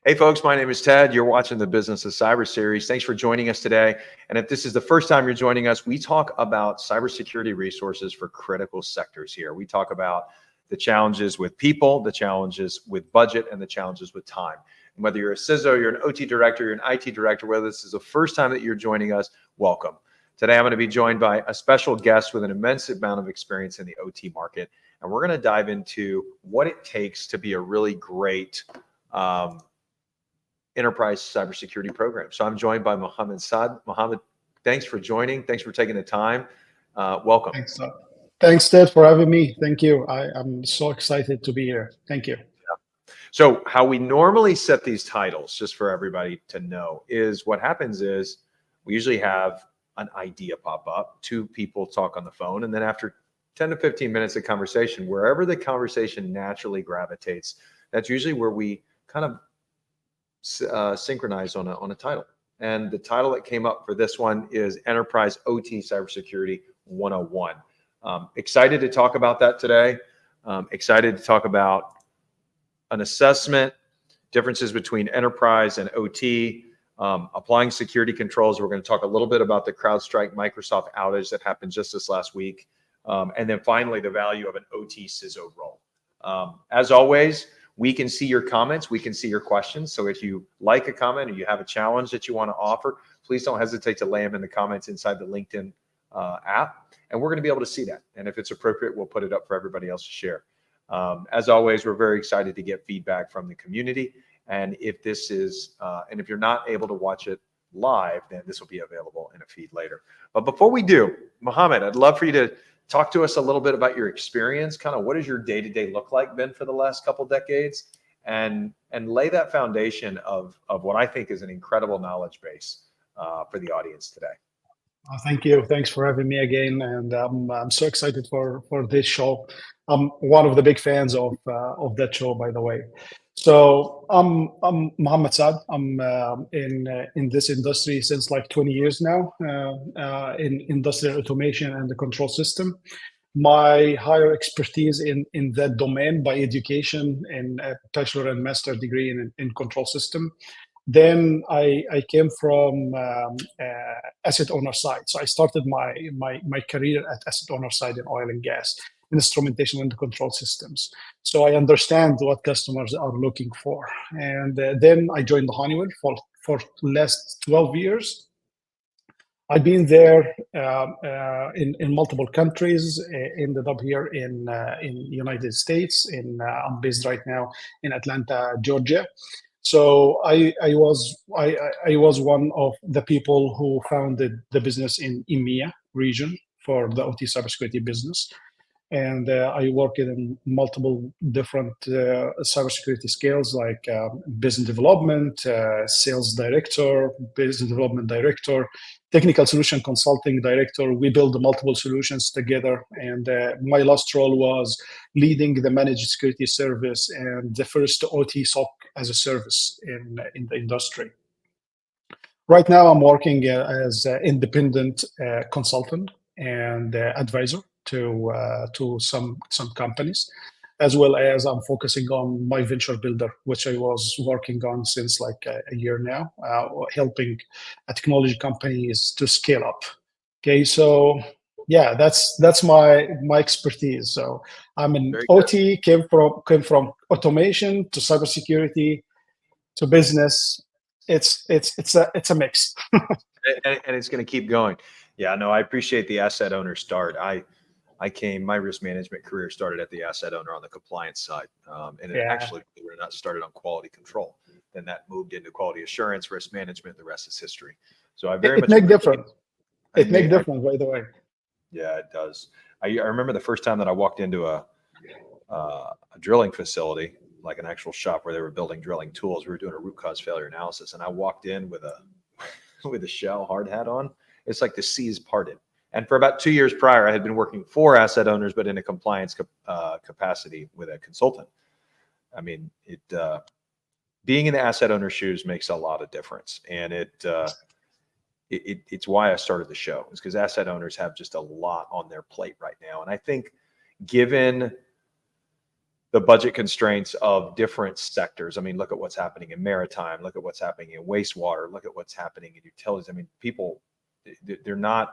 Hey folks, my name is Ted. You're watching the Business of Cyber series. Thanks for joining us today. And if this is the first time you're joining us, we talk about cybersecurity resources for critical sectors here. We talk about the challenges with people, the challenges with budget, and the challenges with time. And whether you're a CISO, you're an OT director, you're an IT director, whether this is the first time that you're joining us, welcome. Today, I'm going to be joined by a special guest with an immense amount of experience in the OT market. And we're going to dive into what it takes to be a really great Enterprise Cybersecurity Program. So I'm joined by Mohammed Saad. Mohammed, thanks for joining. Thanks for taking the time. Welcome. Thanks, thanks, Ted, for having me. Thank you. I'm so excited to be here. Thank you. So how we normally set these titles, just for everybody to know, is what happens is we usually have an idea pop up, two people talk on the phone, and then after 10 to 15 minutes of conversation, wherever the conversation naturally gravitates, that's usually where we kind of synchronize on a title. And the title that came up for this one is Enterprise OT Cybersecurity 101. Excited to talk about that today. Excited to talk about an assessment, differences between enterprise and OT, applying security controls. We're going to talk a little bit about the CrowdStrike Microsoft outage that happened just this last week. And then finally, the value of an OT CISO role. As always, we can see your comments. We can see your questions. So if you like a comment or you have a challenge that you want to offer, please don't hesitate to lay them in the comments inside the LinkedIn app. And we're going to be able to see that. And if it's appropriate, we'll put it up for everybody else to share. As always, we're very excited to get feedback from the community. And if this is, and if you're not able to watch it live, then this will be available in a feed later. But before we do, Mohammed, I'd love for you to talk to us a little bit about your experience. Kind of what does your day-to-day look like been for the last couple decades, and lay that foundation of what I think is an incredible knowledge base for the audience today. Thank you. Thanks for having me again, and I'm so excited for this show. I'm one of the big fans of that show, by the way. So I'm Mohammed Saad. I'm in this industry since like 20 years now, in industrial automation and the control system. My higher expertise in that domain by education and a bachelor and master degree in control system. Then I came from asset owner side. So I started my career at asset owner side in oil and gas, instrumentation and control systems. So I understand what customers are looking for. And then I joined the Honeywell for last 12 years. I've been there in multiple countries. Ended up here in United States. I'm based right now in Atlanta, Georgia. So I was one of the people who founded the business in EMEA region for the OT cybersecurity business. And I work in multiple different cybersecurity skills like business development, sales director, business development director, technical solution consulting director. We build multiple solutions together. And my last role was leading the managed security service and the first OT SOC as a service in the industry. Right now, I'm working as an independent consultant and advisor to some companies, as well as I'm focusing on my venture builder, which I was working on since like a year now, helping technology companies to scale up. Okay, so yeah, that's my expertise. So I'm an OT, came from automation to cybersecurity to business. It's a mix. and it's going to keep going. Yeah, no, I appreciate the asset owner start. My risk management career started at the asset owner on the compliance side. And it actually, we're not started on quality control. Then that moved into quality assurance, risk management. The rest is history. So I very much make difference. It make difference, by the way. Yeah, it does. I remember the first time that I walked into a drilling facility, like an actual shop where they were building drilling tools. We were doing a root cause failure analysis, and I walked in with a shell hard hat on. It's like the seas parted. And for about 2 years prior, I had been working for asset owners, but in a compliance capacity with a consultant. I mean, being in the asset owner's shoes makes a lot of difference. And it's why I started the show, is because asset owners have just a lot on their plate right now. And I think given the budget constraints of different sectors. I mean, look at what's happening in maritime, look at what's happening in wastewater, look at what's happening in utilities. I mean, people, they're not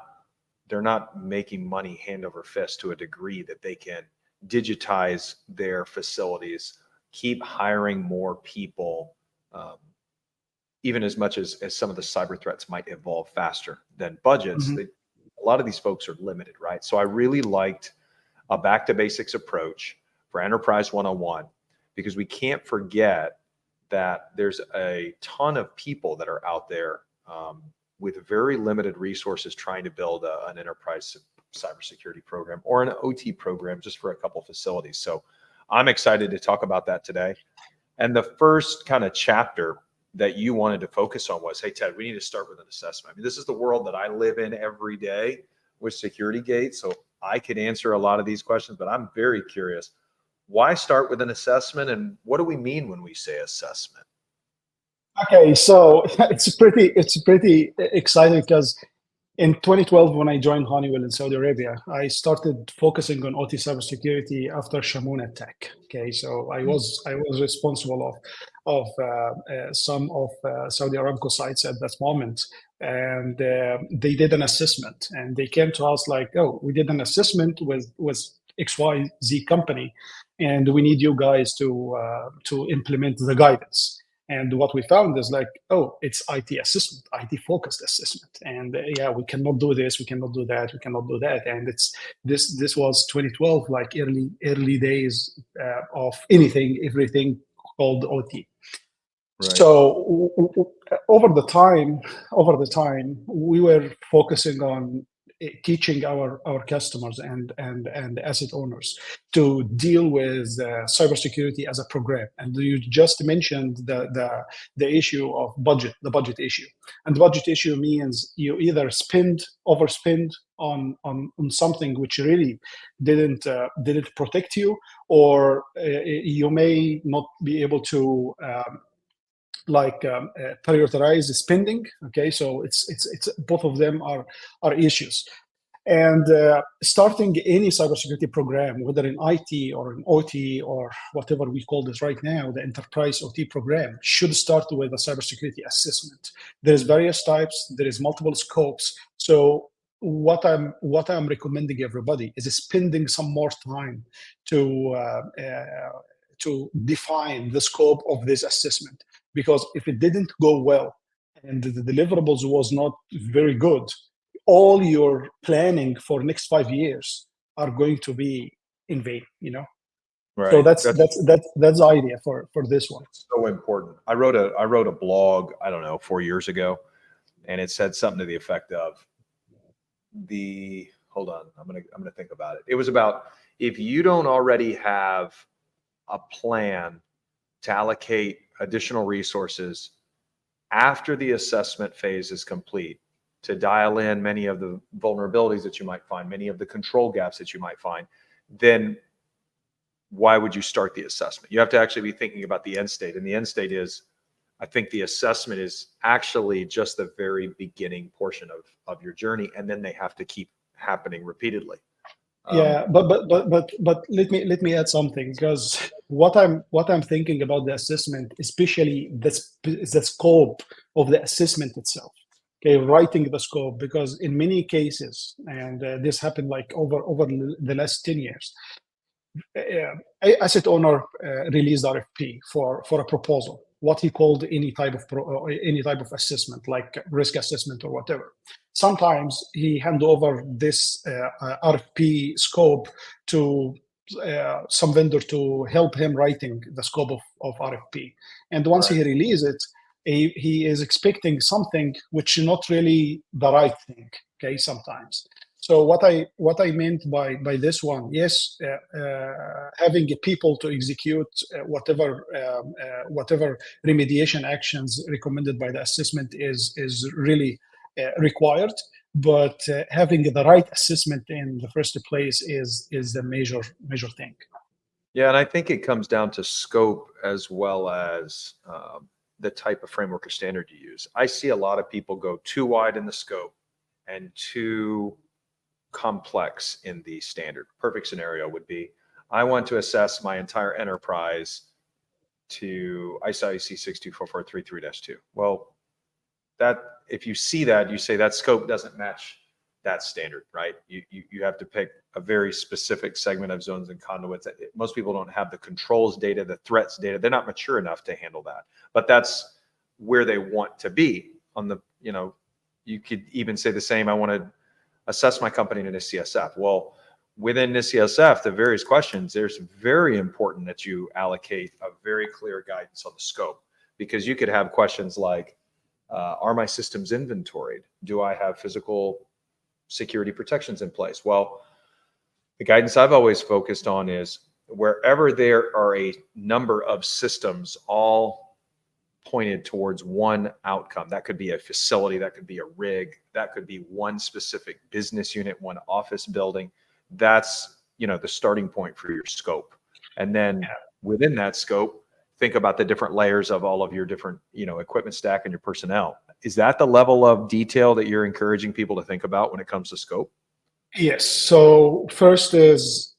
making money hand over fist to a degree that they can digitize their facilities, keep hiring more people, even as much as some of the cyber threats might evolve faster than budgets. Mhm. A lot of these folks are limited, right? So I really liked a back to basics approach for Enterprise 101, because we can't forget that there's a ton of people that are out there with very limited resources trying to build an enterprise cybersecurity program or an OT program just for a couple facilities. So I'm excited to talk about that today. And the first kind of chapter that you wanted to focus on was, hey, Ted, we need to start with an assessment. I mean, this is the world that I live in every day with SecurityGate. So I could answer a lot of these questions, but I'm very curious. Why start with an assessment, and what do we mean when we say assessment? Okay, so it's pretty exciting because in 2012, when I joined Honeywell in Saudi Arabia, I started focusing on OT cybersecurity after Shamoon attack. Okay, so I was responsible of some of Saudi Aramco sites at that moment, and they did an assessment, and they came to us like, "Oh, we did an assessment with XYZ company, and we need you guys to implement the guidance." And what we found is like, oh, it's IT assessment, IT focused assessment, and yeah, we cannot do this, we cannot do that, we cannot do that. And it's this was 2012, like early days of everything called OT. Right. So over the time, we were focusing on teaching our customers and asset owners to deal with cybersecurity as a program. And you just mentioned the issue of the budget issue. And the budget issue means you either overspend on something which really didn't protect you, or you may not be able to prioritize spending. Okay, so it's both of them are issues. And starting any cybersecurity program, whether in IT or in OT or whatever we call this right now, the Enterprise OT program should start with a cybersecurity assessment. There's various types, there is multiple scopes. So what I'm recommending everybody is spending some more time to define the scope of this assessment, because if it didn't go well and the deliverables was not very good, all your planning for next 5 years are going to be in vain, you know. So Right. that's the idea for this one. So important. I wrote a blog, I don't know, 4 years ago, and it said something to the effect of hold on, I'm gonna think about it. It was about, if you don't already have a plan to allocate additional resources after the assessment phase is complete, to dial in many of the vulnerabilities that you might find, many of the control gaps that you might find, then why would you start the assessment? You have to actually be thinking about the end state. And the end state is, I think the assessment is actually just the very beginning portion of your journey. And then they have to keep happening repeatedly. Yeah, but let me add something, because what I'm thinking about the assessment, especially the scope of the assessment itself. Okay, writing the scope, because in many cases, and this happened like over the last 10 years, asset owner released RFP for a proposal, what he called any type of assessment, like risk assessment or whatever. Sometimes he hand over this RFP scope to some vendor to help him writing the scope of RFP. And once Right. he releases it, he is expecting something which is not really the right thing. Okay, sometimes. So what I meant by this one, yes, having people to execute whatever remediation actions recommended by the assessment is really required. But having the right assessment in the first place is the major thing. Yeah, and I think it comes down to scope as well as the type of framework or standard you use. I see a lot of people go too wide in the scope and too complex in the standard. Perfect scenario would be, I want to assess my entire enterprise to ISO IEC 62443-2. Well, that if you see that, you say that scope doesn't match that standard, right? You have to pick a very specific segment of zones and conduits. Most people don't have the controls data, the threats data. They're not mature enough to handle that. But that's where they want to be on the, you could even say the same. I want to assess my company in a CSF. Well, within the CSF, the various questions, there's very important that you allocate a very clear guidance on the scope, because you could have questions like, are my systems inventoried? Do I have physical security protections in place? Well, the guidance I've always focused on is wherever there are a number of systems all pointed towards one outcome. That could be a facility, that could be a rig, that could be one specific business unit, one office building. That's, the starting point for your scope. And then within that scope, think about the different layers of all of your different, equipment stack and your personnel. Is that the level of detail that you're encouraging people to think about when it comes to scope? Yes. So first is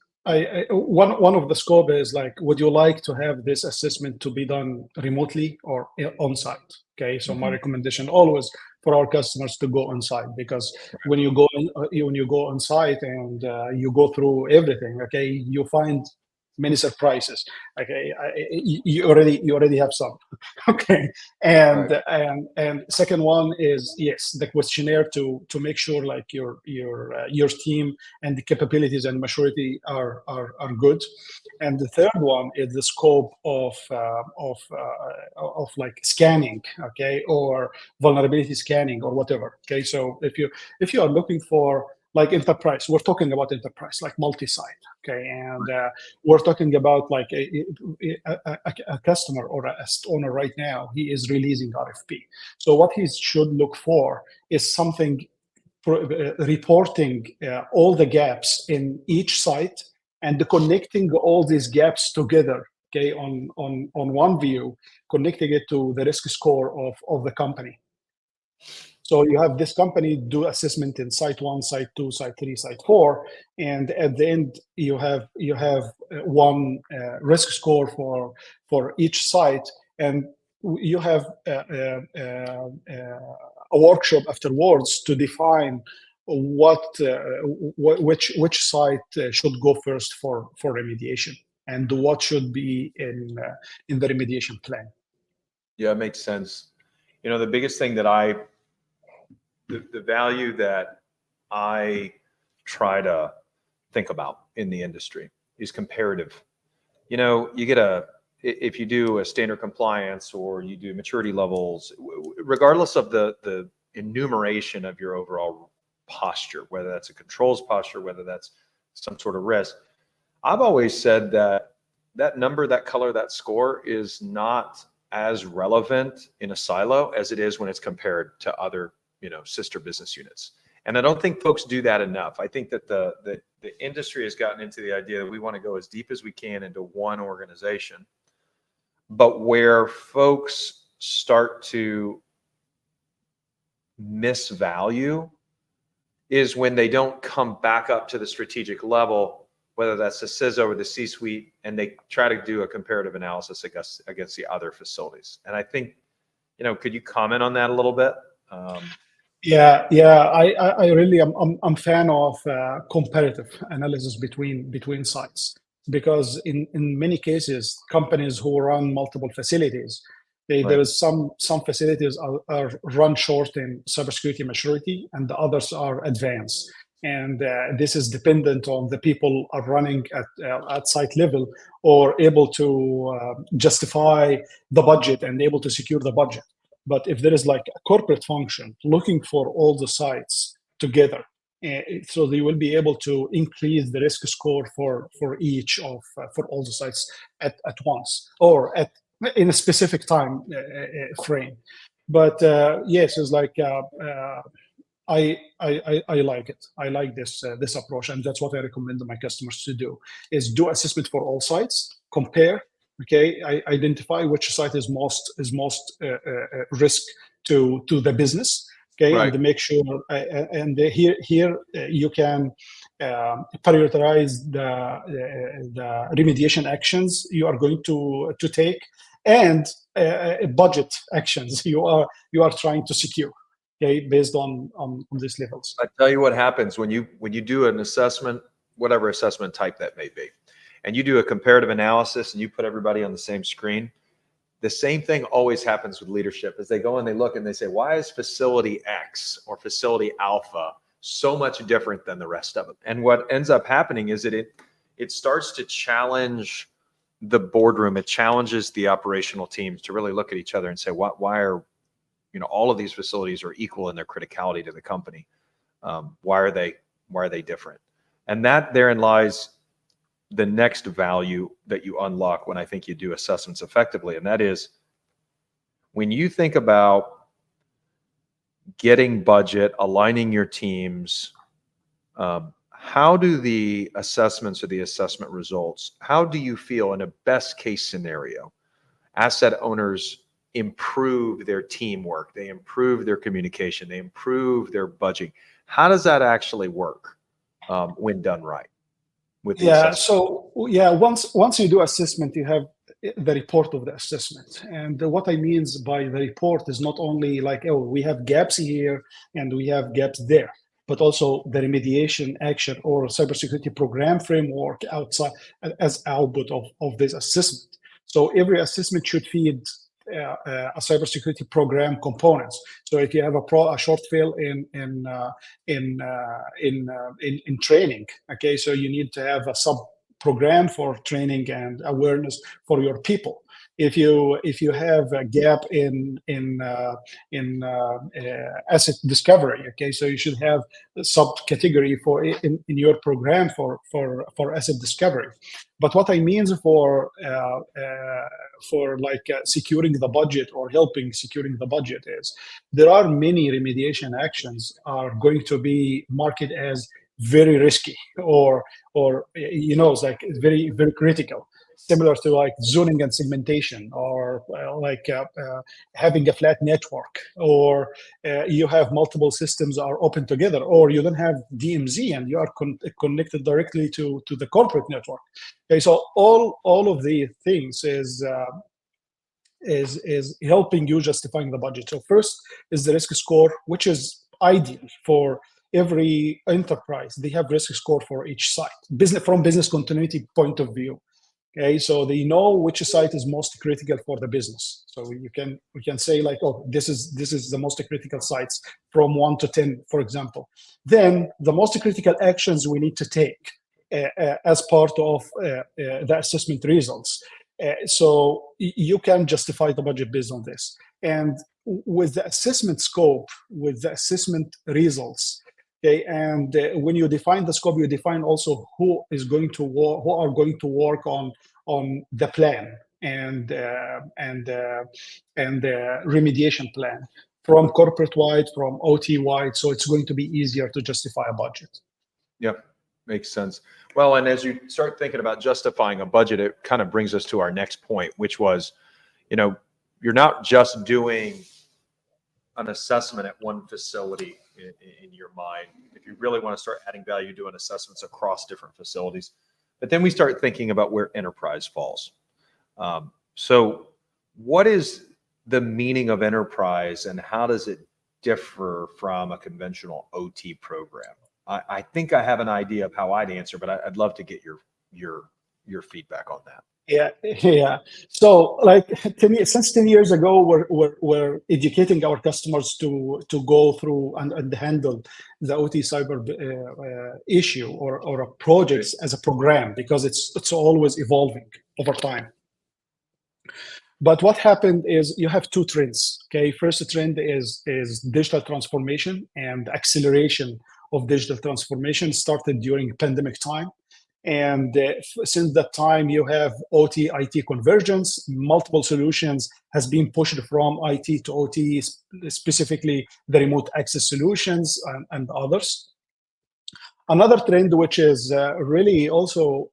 one of the scope is like, would you like to have this assessment to be done remotely or on site? Okay. So my recommendation always for our customers to go on site, because when you go on site and you go through everything, okay, you find many surprises. Okay, you already have some. Okay, and Right. and second one is, yes, the questionnaire to make sure like your team and the capabilities and maturity are good. And the third one is the scope of like scanning, okay, or vulnerability scanning or whatever. Okay, so if you are looking for like enterprise, we're talking about enterprise like multi-site. Okay, and we're talking about like a customer or a owner right now. He is releasing RFP. So what he should look for is something reporting all the gaps in each site and connecting all these gaps together. Okay, on one view, connecting it to the risk score of the company. So you have this company do assessment in site 1, site 2, site 3, site 4, and at the end you have one risk score for each site, and you have a workshop afterwards to define which site should go first for remediation, and what should be in the remediation plan. Yeah, it makes sense. The biggest thing that the value that I try to think about in the industry is comparative. You get if you do a standard compliance or you do maturity levels, regardless of the enumeration of your overall posture, whether that's a controls posture, whether that's some sort of risk, I've always said that number, that color, that score is not as relevant in a silo as it is when it's compared to other sister business units. And I don't think folks do that enough. I think that the industry has gotten into the idea that we want to go as deep as we can into one organization. But where folks start to miss value is when they don't come back up to the strategic level, whether that's the CISO or the C-suite, and they try to do a comparative analysis against the other facilities. And I think, could you comment on that a little bit? Yeah, I really I'm fan of comparative analysis between sites, because in many cases companies who run multiple facilities, there is some facilities are run short in cybersecurity maturity and the others are advanced, and this is dependent on the people are running at site level or able to justify the budget and able to secure the budget. But if there is like a corporate function looking for all the sites together, so they will be able to increase the risk score for each of for all the sites at once or in a specific time frame. But yes, it's like I like it. I like this approach, and that's what I recommend my customers to do: is do assessment for all sites, compare. Okay, identify which site is most risk to the business. Okay, Right. and make sure. And here you can prioritize the remediation actions you are going to take, and budget actions you are trying to secure, okay, based on these levels. I tell you what happens when you do an assessment, whatever assessment type that may be, and you do a comparative analysis and you put everybody on the same screen. The same thing always happens with leadership as they go and they look and they say, why is facility X or facility Alpha so much different than the rest of them? And what ends up happening is that it starts to challenge the boardroom. It challenges the operational teams to really look at each other and say, why are, all of these facilities are equal in their criticality to the company. Why are they different? And that therein lies the next value that you unlock when I think you do assessments effectively. And that is when you think about getting budget, aligning your teams, how do the assessments or the assessment results, how do you feel in a best case scenario, asset owners improve their teamwork, they improve their communication, they improve their budgeting? How does that actually work when done right? So once you do assessment, you have the report of the assessment. And what I mean by the report is not only like, oh, we have gaps here and we have gaps there, but also the remediation action or cybersecurity program framework outside as output of this assessment. So every assessment should feed a cybersecurity program components. So if you have a short fail in training, okay, so you need to have a sub program for training and awareness for your people. If you have a gap in asset discovery, okay, so you should have a subcategory for in your program for asset discovery. But what I mean for securing the budget or helping securing the budget is there are many remediation actions are going to be marked as very risky or it's like very very critical, similar to like zoning and segmentation, or having a flat network, or you have multiple systems are open together, or you don't have DMZ and you are connected directly to the corporate network. Okay, so all of these things is helping you justifying the budget. So first is the risk score, which is ideal for every enterprise. They have risk score for each site, from business continuity point of view. Okay, so they know which site is most critical for the business. So we can say like, oh, this is the most critical sites from 1 to 10, for example. Then the most critical actions we need to take as part of the assessment results. So you can justify the budget based on this. And with the assessment scope, with the assessment results, okay, and when you define the scope, you define also who are going to work on the plan and remediation plan from corporate wide, from OT wide. So it's going to be easier to justify a budget. Yeah, makes sense. Well, and as you start thinking about justifying a budget, it kind of brings us to our next point, which was, you're not just doing an assessment at one facility in your mind. If you really want to start adding value, doing assessments across different facilities. But then we start thinking about where enterprise falls. So what is the meaning of enterprise and how does it differ from a conventional OT program? I think I have an idea of how I'd answer, but I'd love to get your feedback on that. Yeah. So like since 10 years ago, we're educating our customers to go through and handle the OT cyber issue or a projects as a program, because it's always evolving over time. But what happened is you have two trends. Okay, first trend is digital transformation, and acceleration of digital transformation started during pandemic time. And since that time, you have OT IT convergence. Multiple solutions has been pushed from IT to OT, specifically the remote access solutions and others. Another trend, which is really also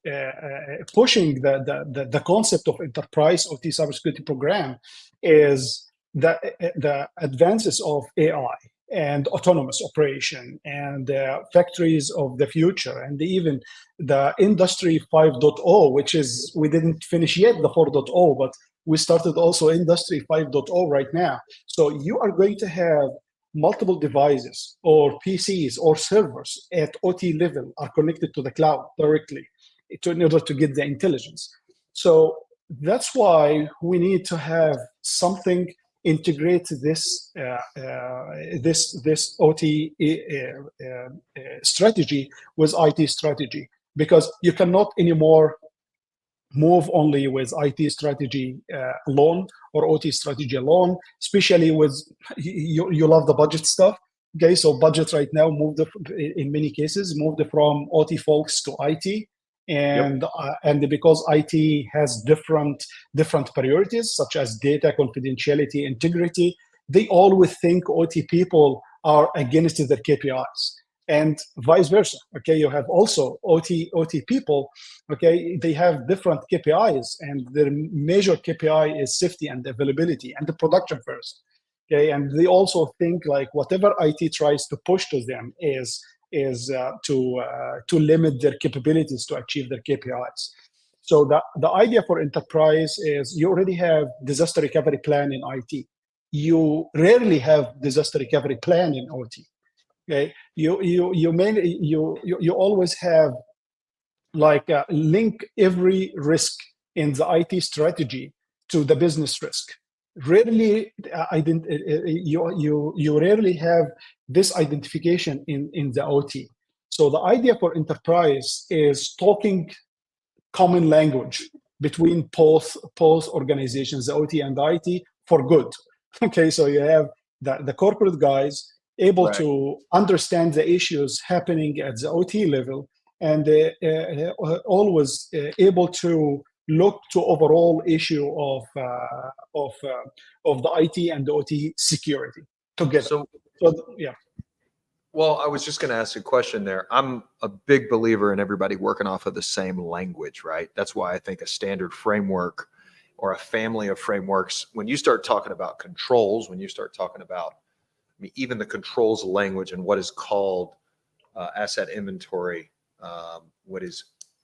pushing the concept of enterprise OT cybersecurity program, is the advances of AI. and autonomous operation and factories of the future, and even the industry 5.0, which is, we didn't finish yet the 4.0, but we started also industry 5.0 right now. So you are going to have multiple devices or PCs or servers at OT level are connected to the cloud directly in order to get the intelligence. So that's why we need to have something integrate this this OT strategy with IT strategy, because you cannot anymore move only with IT strategy alone or OT strategy alone, especially with, you love the budget stuff. Okay, so budget right now moved, in many cases, moved from OT folks to IT. And and because IT has different priorities, such as data confidentiality, integrity, they always think OT people are against their KPIs, and vice versa. Okay, you have also OT people. Okay, they have different KPIs, and their major KPI is safety and availability and the production first. Okay, and they also think like whatever IT tries to push to them is to limit their capabilities to achieve their KPIs. So the idea for enterprise is you already have disaster recovery plan in IT. You rarely have disaster recovery plan in OT. Okay, you always have like link every risk in the IT strategy to the business risk. Rarely you rarely have this identification in the OT. So the idea for enterprise is talking common language between both organizations, the OT and the IT, for good. Okay, so you have the corporate guys able to understand the issues happening at the OT level, and always able to look to overall issue of the IT and the OT security together. So yeah. Well, I was just going to ask a question there. I'm a big believer in everybody working off of the same language, right? That's why I think a standard framework or a family of frameworks, when you start talking about controls, when you start talking about, I mean, even the controls language and what is called asset inventory,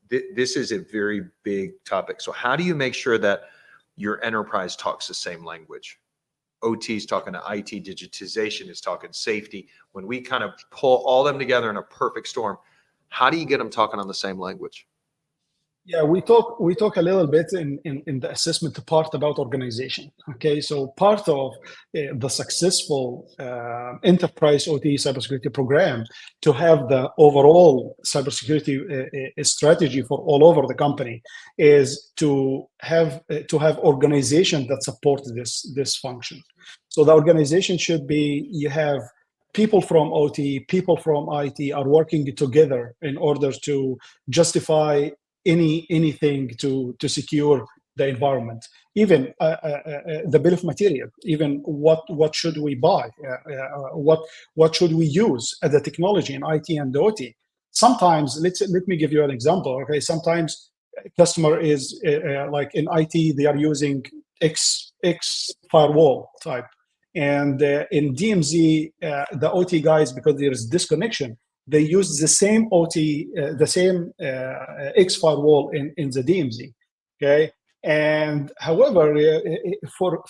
this is a very big topic. So how do you make sure that your enterprise talks the same language? OT is talking to IT, digitization is talking safety. When we kind of pull all them together in a perfect storm, how do you get them talking on the same language? Yeah, we talk a little bit in the assessment part about organization. Okay, so part of the successful enterprise OT cybersecurity program to have the overall cybersecurity strategy for all over the company is to have organization that support this function. So the organization should be, you have people from OT, people from IT are working together in order to justify anything to secure the environment, even the bill of material, even what should we buy, what should we use as a technology in IT and OT. Sometimes, let me give you an example. Okay, sometimes customer is like in IT, they are using X firewall type, and in DMZ, the OT guys, because there is disconnection, they use the same OT, the same X firewall in the DMZ. Okay, and however,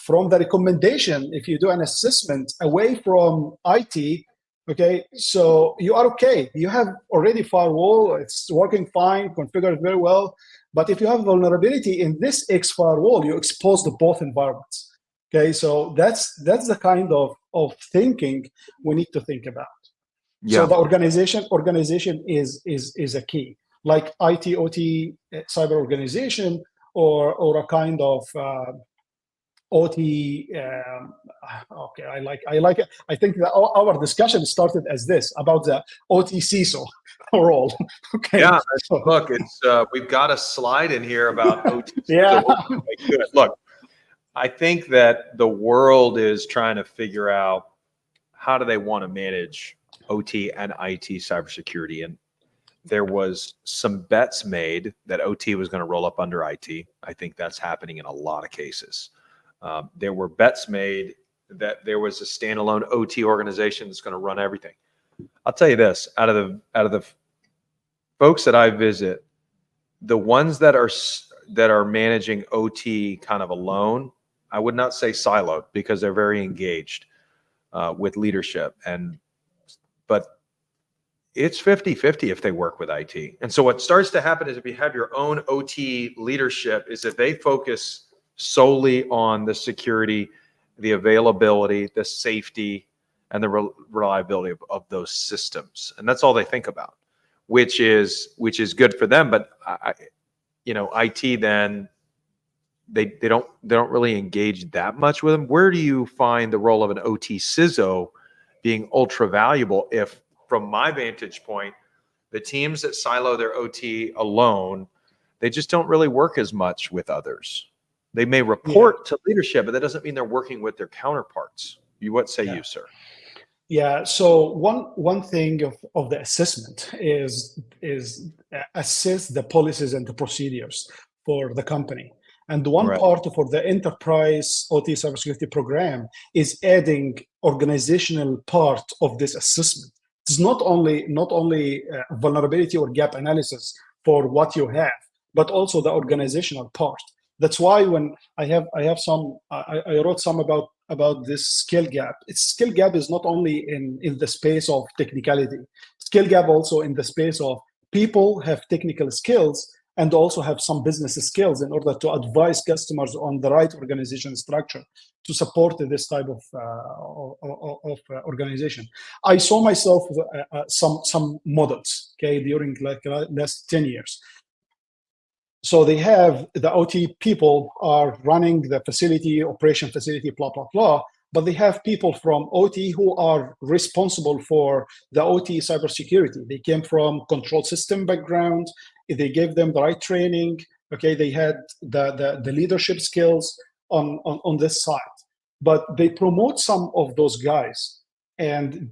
from the recommendation, if you do an assessment away from IT, okay, so you are okay. You have already firewall, it's working fine, configured very well. But if you have vulnerability in this X firewall, you expose to both environments. Okay, so that's the kind of thinking we need to think about. Yeah. So the organization is a key, like IT OT cyber organization, or a kind of OT. Okay, I like it. I think that our discussion started as this about the OT CISO role. Okay. Yeah. Look, it's we've got a slide in here about OT. Yeah. Good. Look, I think that the world is trying to figure out how do they want to manage OT and IT cybersecurity. And there was some bets made that OT was going to roll up under IT. I think that's happening in a lot of cases. There were bets made that there was a standalone OT organization that's going to run everything. I'll tell you this, out of the folks that I visit, the ones that are managing OT kind of alone, I would not say siloed, because they're very engaged with leadership, but it's 50-50 if they work with IT. And so what starts to happen is, if you have your own OT leadership, is that they focus solely on the security, the availability, the safety, and the reliability of those systems. And that's all they think about, which is good for them. But IT then, they don't really engage that much with them. Where do you find the role of an OT CISO being ultra valuable if, from my vantage point, the teams that silo their OT alone, they just don't really work as much with others? They may report to leadership, but that doesn't mean they're working with their counterparts. What say you, sir? Yeah. So one thing of the assessment is assess the policies and the procedures for the company. And one part for the Enterprise OT Cybersecurity Program is adding organizational part of this assessment. It's not only vulnerability or gap analysis for what you have, but also the organizational part. That's why when I wrote some about this skill gap. Skill gap is not only in the space of technicality. Skill gap also in the space of people have technical skills and also have some business skills in order to advise customers on the right organization structure to support this type of organization. I saw myself some models, okay, during like last 10 years. So they have the OT people are running the facility, operation facility, blah, blah, blah. But they have people from OT who are responsible for the OT cybersecurity. They came from control system background. They gave them the right training. Okay, they had the leadership skills on this side. But they promote some of those guys and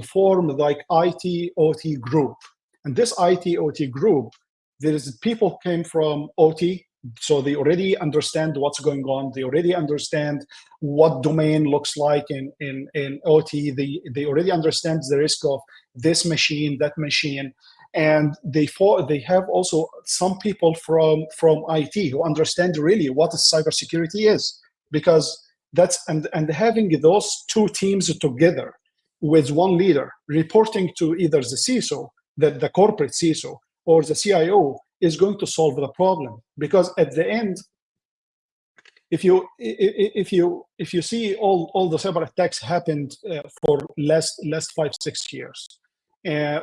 form like IT OT group. And this IT OT group, there is people came from OT, so they already understand what's going on. They already understand what domain looks like in OT. They already understand the risk of this machine, that machine, and they have also some people from IT who understand really what cybersecurity is, because and having those two teams together with one leader reporting to either the CISO, the corporate CISO, or the CIO is going to solve the problem. Because at the end, if you see all the cyber attacks happened for last 5-6 years,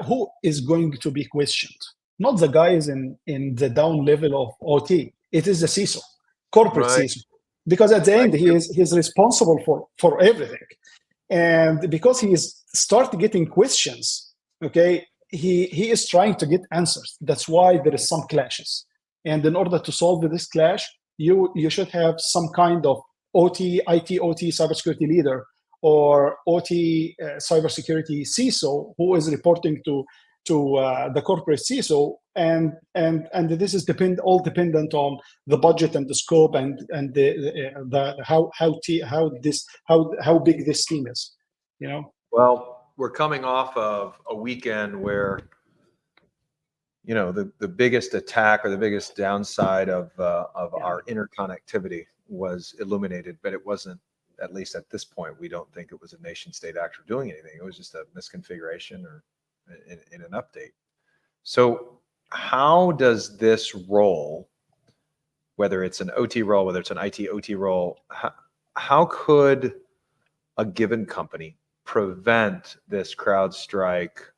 who is going to be questioned? Not the guys in the down level of OT. It is the CISO, corporate CISO, because at the end he's responsible for everything, and because he is start getting questions, okay. He is trying to get answers. That's why there is some clashes. And in order to solve this clash, you should have some kind of IT OT cybersecurity leader or OT cybersecurity CISO who is reporting to the corporate CISO, and this is all dependent on the budget and the scope and how big this team is, you know. Well, we're coming off of a weekend where, the biggest attack or the biggest downside of our interconnectivity was illuminated, but it wasn't, at least at this point, we don't think it was a nation state actor doing anything. It was just a misconfiguration or in an update. So how does this role, whether it's an OT role, whether it's an IT OT role, how could a given company prevent this CrowdStrike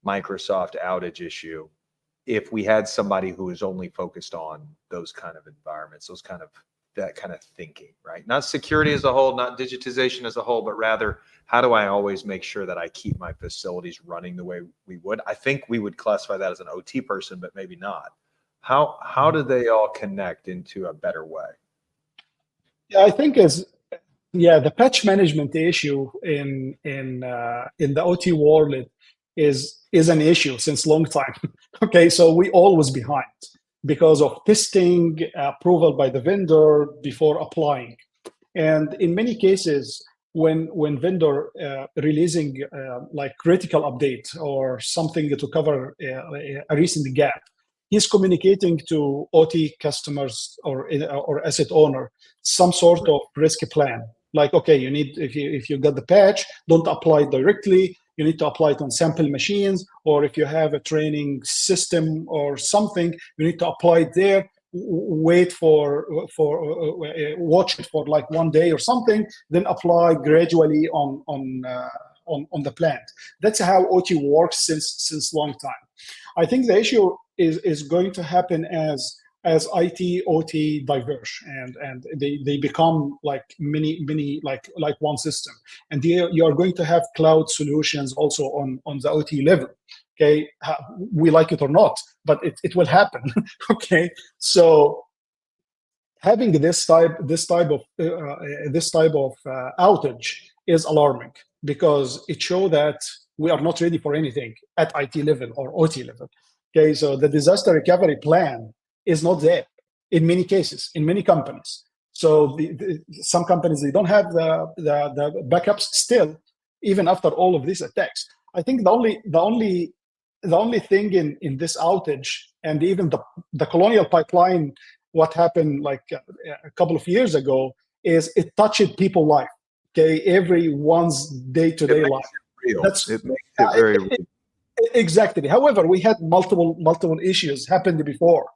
Microsoft outage issue if we had somebody who is only focused on those kind of environments, that kind of thinking, right? Not security as a whole, not digitization as a whole, but rather, how do I always make sure that I keep my facilities running the way we would? I think we would classify that as an OT person, but maybe not. How do they all connect into a better way? Yeah, I think the patch management issue in the OT world is an issue since long time. Okay, so we always behind because of testing, approval by the vendor before applying. And in many cases, when vendor releasing like critical update or something to cover a recent gap, he's communicating to OT customers or asset owner some sort of risk plan. Like, okay, you need, if you got the patch, don't apply it directly. You need to apply it on sample machines, or if you have a training system or something, you need to apply it there. Wait for watch it for like 1 day or something, then apply gradually on the plant. That's how OT works since long time. I think the issue is going to happen as IT OT diverge and they become like many like one system, and you are going to have cloud solutions also on the OT level. Okay, we like it or not, but it will happen. Okay, so having this type of outage is alarming, because it shows that we are not ready for anything at IT level or OT level. Okay, so the disaster recovery plan is not there in many cases, in many companies. So some companies, they don't have the backups still, even after all of these attacks. I think the only thing in this outage, and even the colonial pipeline, what happened like a couple of years ago, is it touched people's life. Okay, everyone's day-to-day life. It makes it very real. Exactly. However, we had multiple issues happened before.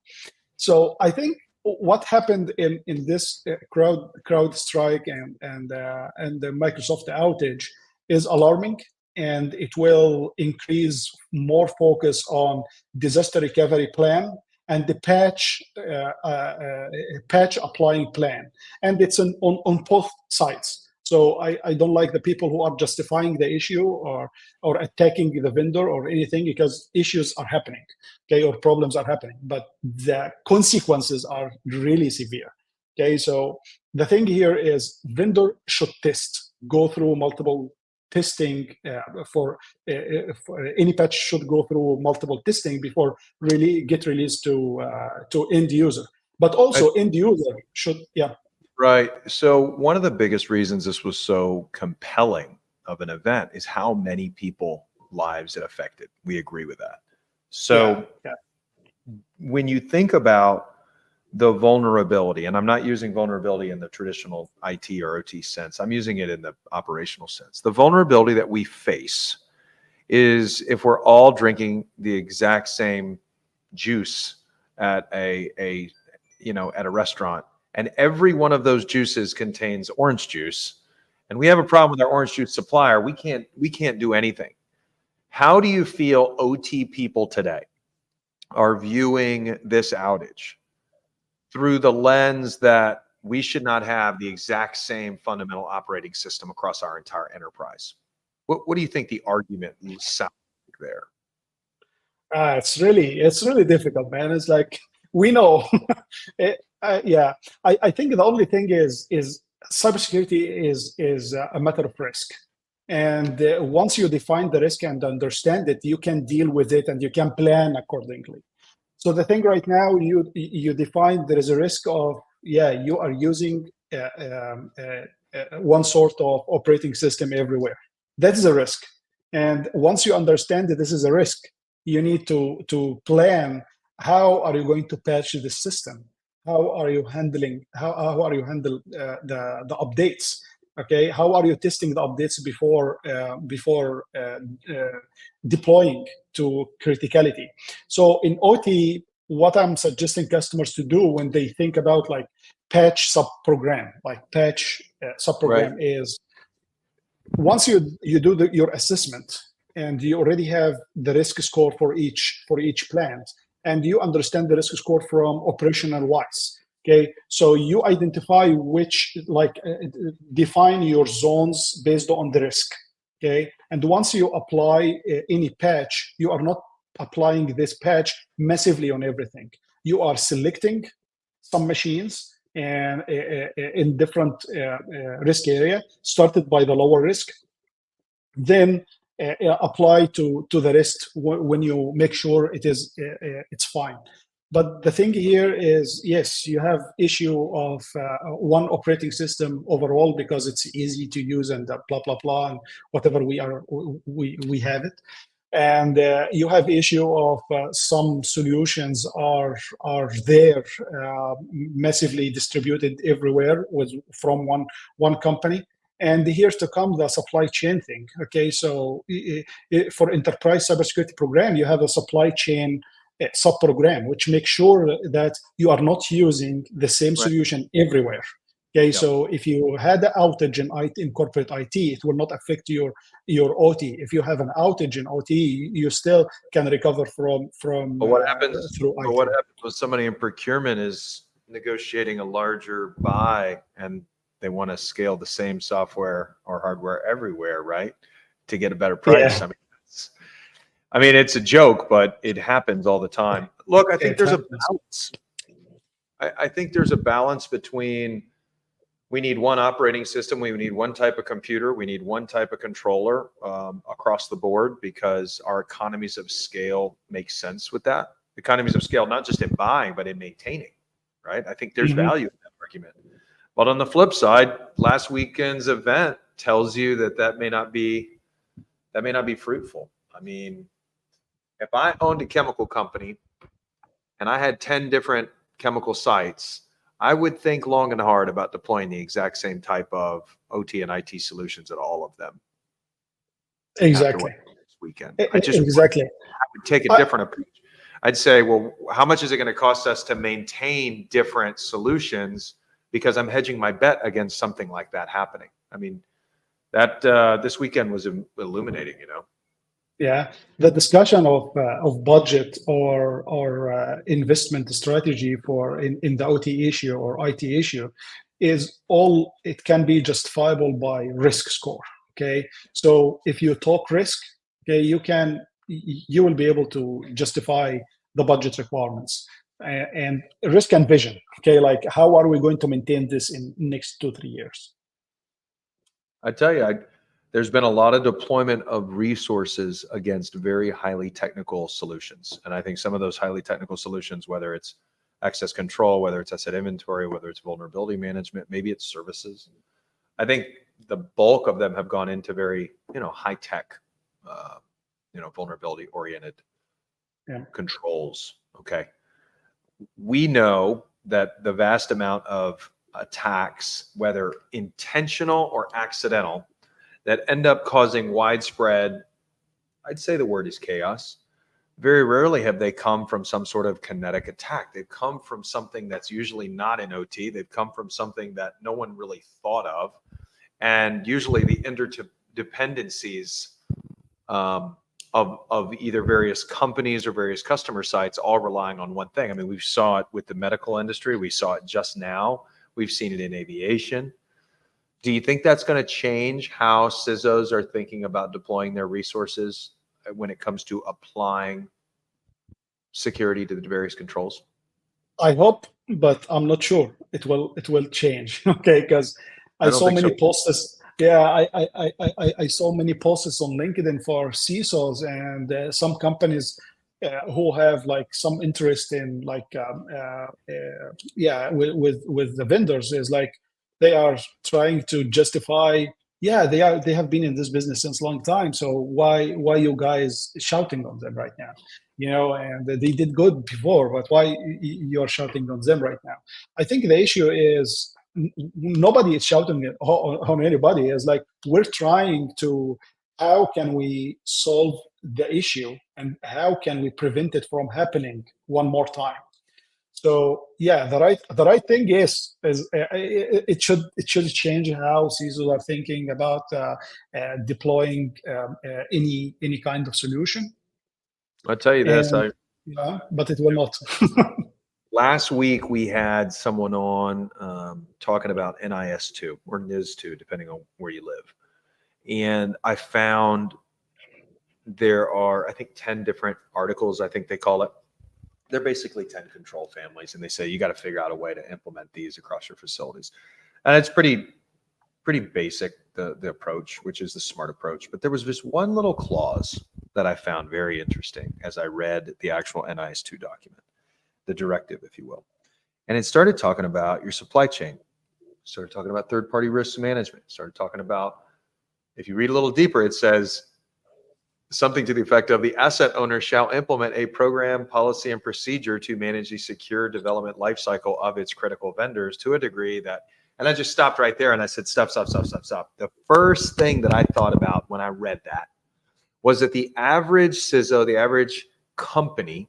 So I think what happened in this crowd strike and the Microsoft outage is alarming, and it will increase more focus on disaster recovery plan and the patch applying plan, and it's on both sides. So I don't like the people who are justifying the issue or attacking the vendor or anything, because issues are happening, okay, or problems are happening, but the consequences are really severe. Okay, so the thing here is vendor should go through multiple testing for any patch should go through multiple testing before really get released to end user. But also end user should, yeah. Right. So one of the biggest reasons this was so compelling of an event is how many people lives it affected. We agree with that. So when you think about the vulnerability, and I'm not using vulnerability in the traditional IT or OT sense, I'm using it in the operational sense. The vulnerability that we face is if we're all drinking the exact same juice at a restaurant, and every one of those juices contains orange juice, and we have a problem with our orange juice supplier, we can't do anything. How do you feel OT people today are viewing this outage through the lens that we should not have the exact same fundamental operating system across our entire enterprise? What do you think the argument sounds like there? It's really difficult, man. It's like, we know. I think the only thing is cybersecurity is a matter of risk, and once you define the risk and understand it, you can deal with it and you can plan accordingly. So the thing right now, you define there is a risk of, you are using one sort of operating system everywhere. That is a risk, and once you understand that this is a risk, you need to plan how are you going to patch the system. How are you handling the updates? Okay, how are you testing the updates before deploying to criticality? So in OT, what I'm suggesting customers to do when they think about like patch subprogram, right, is once you do your assessment and you already have the risk score for each plant, and you understand the risk score from operational wise. Okay, so you identify define your zones based on the risk. Okay, and once you apply any patch, you are not applying this patch massively on everything. You are selecting some machines and in different risk area, started by the lower risk, then apply to the rest when you make sure it's fine. But the thing here is, yes, you have issue of one operating system overall because it's easy to use and blah blah blah and whatever we have it, and you have issue of some solutions are there massively distributed everywhere with from one company. And here's to come the supply chain thing. Okay, so for enterprise cybersecurity program, you have a supply chain sub-program, which makes sure that you are not using the same Right. solution everywhere. Okay, Yep. so if you had an outage in IT, in corporate IT, it will not affect your OT. If you have an outage in OT, you still can recover from But what happens? through But what IT. happens when somebody in procurement is negotiating a larger buy and they want to scale the same software or hardware everywhere, right? To get a better price. Yeah, I mean, it's a joke, but it happens all the time. Look, I think it there's a happens. balance. I think there's a balance between we need one operating system, we need one type of computer, we need one type of controller across the board because our economies of scale make sense with that. Economies of scale, not just in buying, but in maintaining, right? I think there's Mhm. value in that argument. But on the flip side, last weekend's event tells you that that may not be fruitful. I mean, if I owned a chemical company and I had 10 different chemical sites, I would think long and hard about deploying the exact same type of OT and IT solutions at all of them after what Exactly. happened this weekend. I just Exactly. would take a I, different approach. I'd say, well, how much is it going to cost us to maintain different solutions? Because I'm hedging my bet against something like that happening. I mean, that this weekend was illuminating, you know. Yeah, the discussion of budget or investment strategy for in the OT issue or IT issue is all it can be justifiable by risk score. Okay, so if you talk risk, okay, you will be able to justify the budget requirements and risk and vision. Okay, like how are we going to maintain this in next 2 3 years? I tell you, there's been a lot of deployment of resources against very highly technical solutions. And I think some of those highly technical solutions, whether it's access control, whether it's asset inventory, whether it's vulnerability management, maybe it's services. I think the bulk of them have gone into very, high tech, vulnerability oriented Yeah. controls. Okay. We know that the vast amount of attacks, whether intentional or accidental, that end up causing widespread, I'd say the word is chaos. Very rarely have they come from some sort of kinetic attack. They've come from something that's usually not in OT. They've come from something that no one really thought of. And usually the interdependencies of either various companies or various customer sites all relying on one thing. I mean, we saw it with the medical industry. We saw it just now. We've seen it in aviation. Do you think that's going to change how CISOs are thinking about deploying their resources when it comes to applying security to the various controls? I hope, but I'm not sure it will change. Okay, because I I don't saw think so. many posts. Yeah, I saw many posts on LinkedIn for CISOs and some companies who have like some interest in like yeah with the vendors is like they are trying to justify. Yeah, they have been in this business since a long time. So why you guys shouting on them right now? And they did good before, but why you're shouting on them right now? I think the issue is nobody is shouting on anybody. It's like we're trying to, how can we solve the issue and how can we prevent it from happening one more time? So yeah, the right thing is it should change how CISOs are thinking about deploying any kind of solution. I'll tell you this. And yeah, but it will not. Last week we had someone on talking about NIS2 or NIS2, depending on where you live. And I found there are, I think, 10 different articles, I think they call it. They're basically 10 control families. And they say, you got to figure out a way to implement these across your facilities. And it's pretty basic, the approach, which is the smart approach. But there was this one little clause that I found very interesting as I read the actual NIS2 document. the directive, if you will. And it started talking about your supply chain, started talking about third-party risk management, started talking about, if you read a little deeper, it says something to the effect of the asset owner shall implement a program, policy, and procedure to manage the secure development lifecycle of its critical vendors to a degree that, and I just stopped right there and I said, stop. The first thing that I thought about when I read that was that the average CISO, the average company,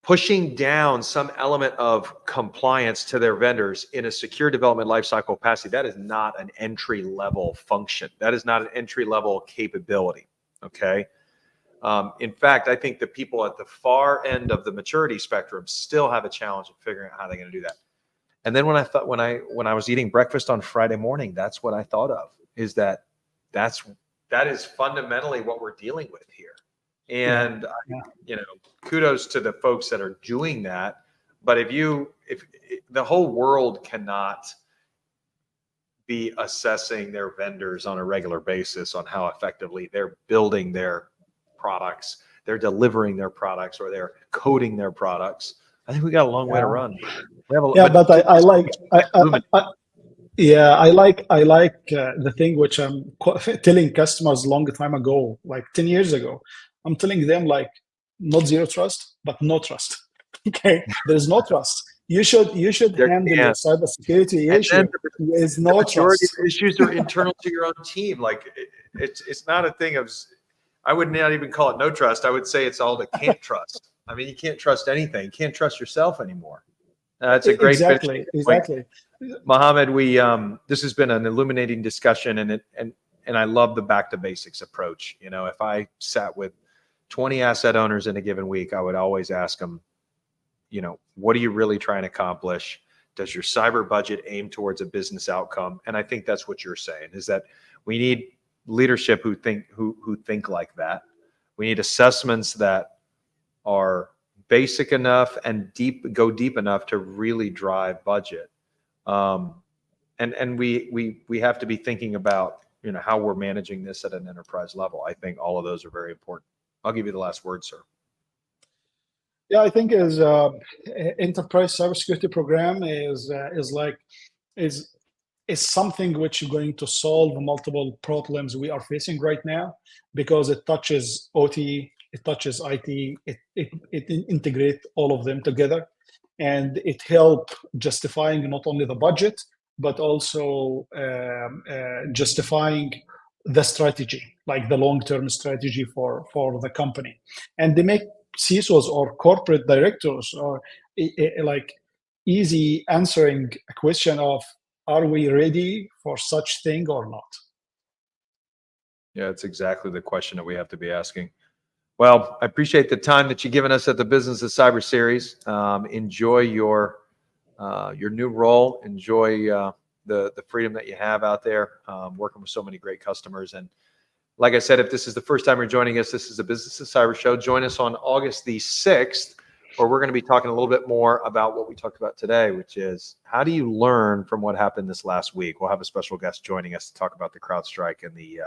pushing down some element of compliance to their vendors in a secure development lifecycle capacity, that is not an entry-level function. That is not an entry-level capability, okay? In fact, I think the people at the far end of the maturity spectrum still have a challenge of figuring out how they're going to do that. And then when I was eating breakfast on Friday morning, that's what I thought of, is that is fundamentally what we're dealing with here. And you know, kudos to the folks that are doing that. But if the whole world cannot be assessing their vendors on a regular basis on how effectively they're building their products, they're delivering their products, or they're coding their products, I think we got a long way to run. But I like the thing which I'm telling customers long time ago, like 10 years ago. I'm telling them, like, not zero trust, but no trust. Okay, there's no trust. You should handle your cybersecurity issue with no trust. Of issues are internal to your own team. Like it's not a thing of, I would not even call it no trust. I would say it's all the can't trust. I mean, you can't trust anything. You can't trust yourself anymore. That's a great exactly. Mohammed, this has been an illuminating discussion, and I love the back to basics approach. You know, if I sat with 20 asset owners in a given week, I would always ask them, you know, what are you really trying to accomplish? Does your cyber budget aim towards a business outcome? And I think that's what you're saying, is that we need leadership who think like that. We need assessments that are basic enough and go deep enough to really drive budget. And we have to be thinking about, you know, how we're managing this at an enterprise level. I think all of those are very important. I'll give you the last word, sir. Yeah, I think as Enterprise Cybersecurity Program is something which is going to solve multiple problems we are facing right now, because it touches OT, it touches IT, it integrates all of them together, and it helps justifying not only the budget, but also justifying the strategy, like the long-term strategy for the company. And they make CISOs or corporate directors or like easy answering a question of, are we ready for such thing or not? Yeah, it's exactly the question that we have to be asking. Well, I appreciate the time that you've given us at the Business of Cyber series. Enjoy your new role. Enjoy the freedom that you have out there, working with so many great customers. And like I said, if this is the first time you're joining us, this is the Business of Cyber show. Join us on August the 6th, where we're going to be talking a little bit more about what we talked about today, which is how do you learn from what happened this last week? We'll have a special guest joining us to talk about the CrowdStrike and the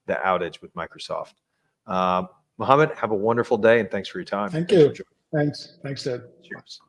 outage with Microsoft. Mohammed, have a wonderful day, and thanks for your time. Thanks, Ted. Cheers.